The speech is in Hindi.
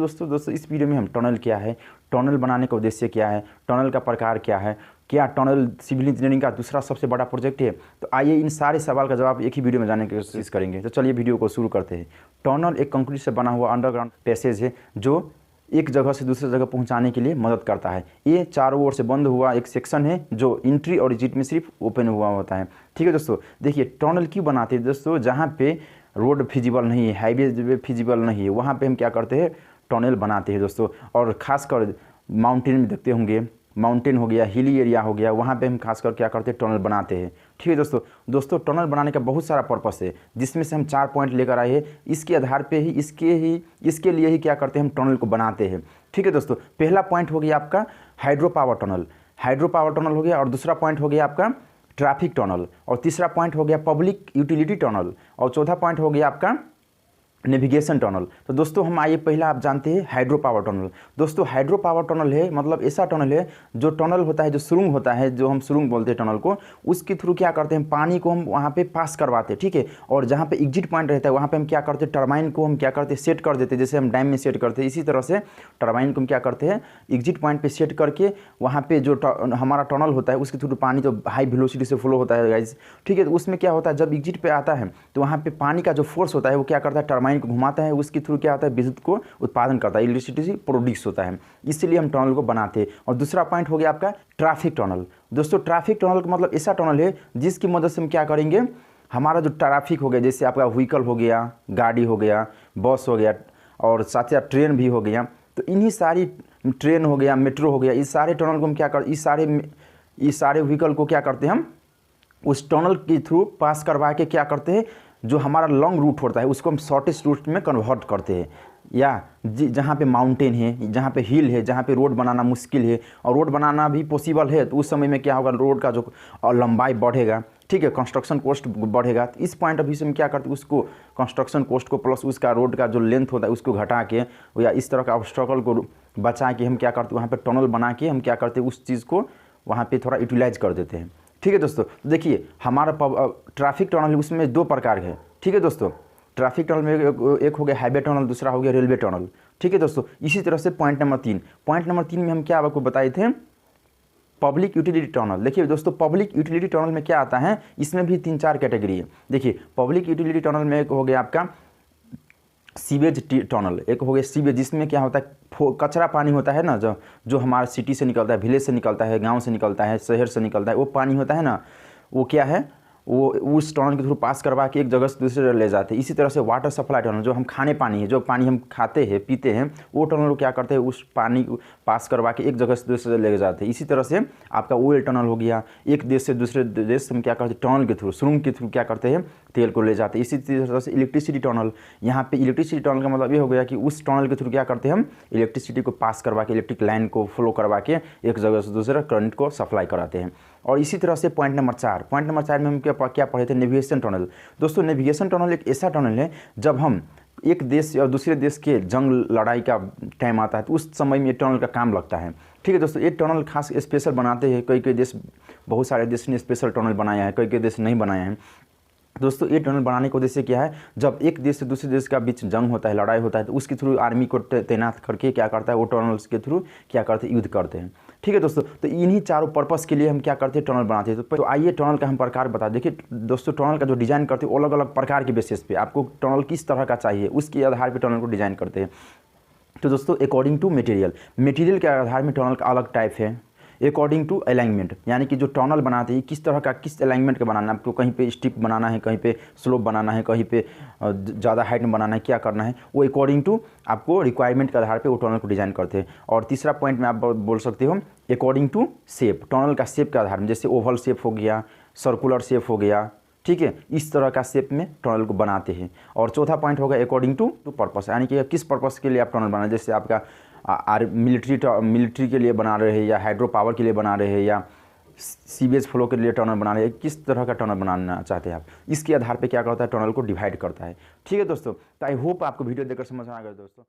दोस्तों इस वीडियो में हम टनल क्या है, टनल बनाने का उद्देश्य क्या है, टनल का प्रकार क्या है, क्या टनल सिविल इंजीनियरिंग का दूसरा सबसे बड़ा प्रोजेक्ट है। तो आइए इन सारे सवाल का जवाब एक ही वीडियो में जानने की कोशिश करेंगे। तो चलिए वीडियो को शुरू करते हैं। टनल एक कंक्रीट से बना हुआ अंडरग्राउंड पैसेज है जो एक जगह से दूसरी जगह पहुंचाने के लिए मदद करता है। ये चारों ओर से बंद हुआ एक सेक्शन है जो एंट्री और एग्जिट में सिर्फ ओपन हुआ होता है। ठीक है दोस्तों, देखिए टनल क्यों बनाते हैं दोस्तों, जहाँ पे रोड फिजिबल नहीं है, हाईवे फिजिबल नहीं है, वहाँ पे हम क्या करते हैं, टनल बनाते हैं दोस्तों। और ख़ासकर माउंटेन में देखते होंगे, माउंटेन हो गया, हिली एरिया हो गया, वहाँ पे हम खासकर क्या करते हैं, टनल बनाते हैं। ठीक है दोस्तों टनल बनाने का बहुत सारा पर्पस है, जिसमें से हम 4 पॉइंट लेकर आए हैं। इसके आधार पे ही इसके लिए ही क्या करते हैं, हम टनल को बनाते हैं। ठीक है दोस्तों, पहला पॉइंट हो गया आपका हाइड्रो पावर टनल हो गया, और दूसरा पॉइंट हो गया आपका ट्रैफिक टनल, और तीसरा पॉइंट हो गया पब्लिक यूटिलिटी टनल, और चौथा पॉइंट हो गया आपका नेविगेशन टनल। तो दोस्तों हम आइए पहला आप जानते हैं हाइड्रो पावर टनल। दोस्तों हाइड्रो पावर टनल है मतलब ऐसा टनल है जो टनल होता है, जो सुरुंग होता है, जो हम सुरुंग बोलते हैं टनल को, उसके थ्रू क्या करते हैं, पानी को हम वहाँ पे पास करवाते हैं। ठीक है, और जहाँ पे एग्जिट पॉइंट रहता है वहाँ पे हम क्या करते हैं, टरबाइन को हम क्या करते हैं, सेट कर देते हैं, जैसे हम डैम में सेट करते हैं। इसी तरह से टरबाइन को हम क्या करते हैं, एग्जिट पॉइंट पर सेट करके वहाँ पर जो हमारा टनल होता है उसके थ्रू पानी जो हाई वेलोसिटी से फ्लो होता है गाइज। ठीक है, तो उसमें क्या होता है, जब एग्जिट पर आता है तो वहाँ पर पानी का जो फोर्स होता है वो क्या करता है, टरबाइन को घुमाता है, के थ्रू क्या होता है, विद्युत को उत्पादन करता है, इलेक्ट्रिसिटी प्रोड्यूस होता है। इसलिए हम टनल को बनाते हैं। और दूसरा पॉइंट हो गया आपका ट्रैफिक टनल। दोस्तों ट्रैफिक टनल का मतलब ऐसा टनल है जिसकी मदद से हम क्या करेंगे, हमारा जो ट्रैफिक हो गया, जैसे आपका व्हीकल हो गया, गाड़ी हो गया, बस हो गया, और साथ ही साथ ट्रेन भी हो गया, तो इन्हीं सारी ट्रेन हो गया, मेट्रो हो गया, इस सारे टनल को हम क्या कर, इस सारे व्हीकल को क्या करते हैं, हम उस टनल के थ्रू पास करवा के क्या करते हैं, जो हमारा लॉन्ग रूट होता है उसको हम शॉर्टेस्ट रूट में कन्वर्ट करते हैं। या जहाँ पे माउंटेन है, जहाँ पे हिल है, जहाँ पे रोड बनाना मुश्किल है और रोड बनाना भी पॉसिबल है, तो उस समय में क्या होगा, रोड का जो लंबाई बढ़ेगा, ठीक है, कंस्ट्रक्शन कॉस्ट बढ़ेगा। तो इस पॉइंट ऑफ व्यू से हम क्या करते हैं, उसको कंस्ट्रक्शन कॉस्ट को प्लस उसका रोड का जो लेंथ होता है उसको घटा के, या इस तरह का ऑब्स्ट्रकल को बचा के हम क्या करते हैं, वहाँ पर टनल बना के हम क्या करते हैं, उस चीज़ को वहाँ पर थोड़ा यूटिलाइज कर देते हैं। ठीक है दोस्तों, देखिए हमारा ट्रैफिक टनल उसमें 2 प्रकार है। ठीक है दोस्तों, ट्रैफिक टनल में एक हो गया हाईवे टनल, दूसरा हो गया रेलवे टनल। ठीक है दोस्तों, इसी तरह से पॉइंट नंबर 3 में हम क्या आपको बताए थे, पब्लिक यूटिलिटी टनल। देखिए दोस्तों पब्लिक यूटिलिटी टनल में क्या आता है, इसमें भी 3-4 कैटेगरी है। देखिए पब्लिक यूटिलिटी टनल में एक हो गया आपका सीवेज टनल, एक हो गया सीवेज, जिसमें क्या होता है, कचरा पानी होता है ना, जो हमारा सिटी से निकलता है, विलेज से निकलता है, गांव से निकलता है, शहर से निकलता है, वो पानी होता है ना, वो क्या है, वो उस टनल के थ्रू पास करवा के एक जगह से दूसरी जगह ले जाते हैं। इसी तरह से वाटर सप्लाई टनल, जो हम खाने पानी है, जो पानी हम खाते हैं पीते हैं, वो टनल को क्या करते हैं, उस पानी को पास करवा के एक जगह से दूसरी जगह ले जाते हैं। इसी तरह से आपका ऑयल टनल हो गया, एक देश से दूसरे देश हम क्या करते हैं, टनल के थ्रू, सुरंग के थ्रू क्या करते हैं, तेल को ले जाते हैं। इसी तरह से इलेक्ट्रिसिटी टनल, यहाँ पे इलेक्ट्रिसिटी टनल का मतलब ये हो गया कि उस टनल के थ्रू क्या करते हैं, हम इलेक्ट्रिसिटी को पास करवा के, इलेक्ट्रिक लाइन को फ्लो करवा के एक जगह से दूसरे करंट को सप्लाई कराते हैं। और इसी तरह से पॉइंट नंबर 4 में हम क्या पढ़े थे, नेविगेशन टनल। दोस्तों नेविगेशन टनल एक ऐसा टनल है जब हम एक देश और दूसरे देश के जंग लड़ाई का टाइम आता है तो उस समय में ये टनल का काम लगता है। ठीक है दोस्तों, ये टनल खास स्पेशल बनाते हैं, कई देश, बहुत सारे देश ने स्पेशल टनल बनाया है, कई देश नहीं बनाए हैं। दोस्तों ये टनल बनाने का उद्देश्य क्या है, जब एक देश से दूसरे देश का बीच जंग होता है, लड़ाई होता है, तो उसके थ्रू आर्मी को तैनात करके क्या करता है, वो टनल्स के थ्रू क्या करते हैं, युद्ध करते हैं। ठीक है दोस्तों, तो इन्हीं चारों पर्पस के लिए हम क्या करते हैं, टनल बनाते हैं। तो आइए टनल का हम प्रकार बता। देखिए दोस्तों टनल का जो डिज़ाइन करते हैं अलग अलग प्रकार के बेसिस पे, आपको टनल किस तरह का चाहिए उसके आधार पर टनल को डिज़ाइन करते हैं। तो दोस्तों अकॉर्डिंग टू मटेरियल के आधार में टनल का अलग टाइप है। अकॉर्डिंग टू अलाइनमेंट, यानी कि जो टनल बनाते हैं किस तरह का, किस अलाइनमेंट का बनाना है, आपको कहीं पे स्टिप बनाना है, कहीं पे स्लोप बनाना है, कहीं पे ज़्यादा हाइट में बनाना है, क्या करना है, वो अकॉर्डिंग टू आपको रिक्वायरमेंट के आधार पे वो टनल को डिज़ाइन करते हैं। और तीसरा पॉइंट में आप बोल सकते हो अकॉर्डिंग टू शेप, टनल का शेप के आधार में, जैसे ओवल शेप हो गया, सर्कुलर शेप हो गया, ठीक है, इस तरह का शेप में टनल को बनाते हैं। और चौथा पॉइंट होगा अकॉर्डिंग टू पर्पस, यानी कि किस पर्पस के लिए आप टनल बना, जैसे आपका मिलिट्री के लिए बना रहे हैं, या हाइड्रो पावर के लिए बना रहे हैं, या सीवेज फ्लो के लिए टनल बना रहे हैं, किस तरह का टनल बनाना चाहते हैं आप, इसके आधार पे क्या करता है, टनल को डिवाइड करता है। ठीक है दोस्तों, तो आई होप आपको वीडियो देखकर समझ आ गया दोस्तों।